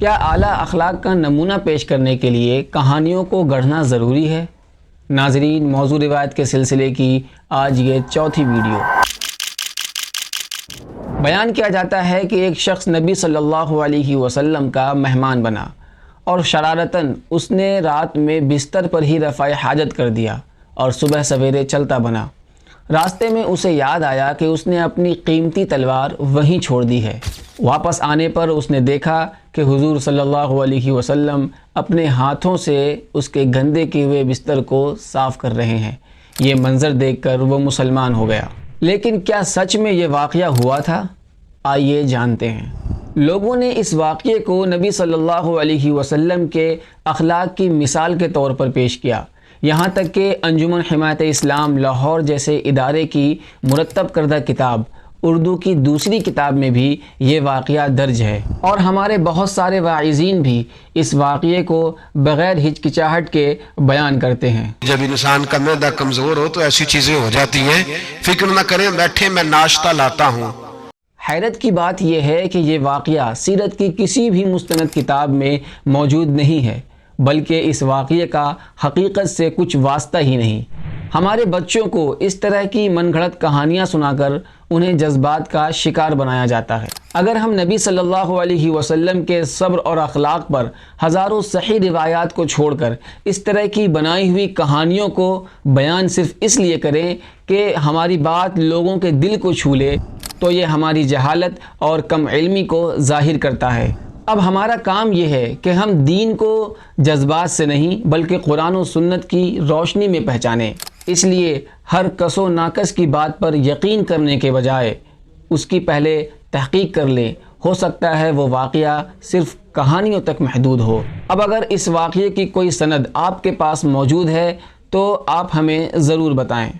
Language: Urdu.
کیا اعلیٰ اخلاق کا نمونہ پیش کرنے کے لیے کہانیوں کو گڑھنا ضروری ہے؟ ناظرین، موضوع روایت کے سلسلے کی آج یہ چوتھی ویڈیو۔ بیان کیا جاتا ہے کہ ایک شخص نبی صلی اللہ علیہ وسلم کا مہمان بنا اور شرارتاً اس نے رات میں بستر پر ہی رفع حاجت کر دیا اور صبح سویرے چلتا بنا۔ راستے میں اسے یاد آیا کہ اس نے اپنی قیمتی تلوار وہیں چھوڑ دی ہے۔ واپس آنے پر اس نے دیکھا کہ حضور صلی اللہ علیہ وسلم اپنے ہاتھوں سے اس کے گندے کیے ہوئے بستر کو صاف کر رہے ہیں۔ یہ منظر دیکھ کر وہ مسلمان ہو گیا۔ لیکن کیا سچ میں یہ واقعہ ہوا تھا؟ آئیے جانتے ہیں۔ لوگوں نے اس واقعے کو نبی صلی اللہ علیہ وسلم کے اخلاق کی مثال کے طور پر پیش کیا، یہاں تک کہ انجمن حمایت اسلام لاہور جیسے ادارے کی مرتب کردہ کتاب اردو کی دوسری کتاب میں بھی یہ واقعہ درج ہے، اور ہمارے بہت سارے واعظین بھی اس واقعے کو بغیر ہچکچاہٹ کے بیان کرتے ہیں۔ جب انسان کا معدہ کمزور ہو تو ایسی چیزیں ہو جاتی ہیں، فکر نہ کریں، بیٹھے میں ناشتہ لاتا ہوں۔ حیرت کی بات یہ ہے کہ یہ واقعہ سیرت کی کسی بھی مستند کتاب میں موجود نہیں ہے، بلکہ اس واقعے کا حقیقت سے کچھ واسطہ ہی نہیں۔ ہمارے بچوں کو اس طرح کی من گھڑت کہانیاں سنا کر انہیں جذبات کا شکار بنایا جاتا ہے۔ اگر ہم نبی صلی اللہ علیہ وسلم کے صبر اور اخلاق پر ہزاروں صحیح روایات کو چھوڑ کر اس طرح کی بنائی ہوئی کہانیوں کو بیان صرف اس لیے کریں کہ ہماری بات لوگوں کے دل کو چھو لے، تو یہ ہماری جہالت اور کم علمی کو ظاہر کرتا ہے۔ اب ہمارا کام یہ ہے کہ ہم دین کو جذبات سے نہیں بلکہ قرآن و سنت کی روشنی میں پہچانیں۔ اس لیے ہر کس و ناقص کی بات پر یقین کرنے کے بجائے اس کی پہلے تحقیق کر لیں۔ ہو سکتا ہے وہ واقعہ صرف کہانیوں تک محدود ہو۔ اب اگر اس واقعے کی کوئی سند آپ کے پاس موجود ہے تو آپ ہمیں ضرور بتائیں۔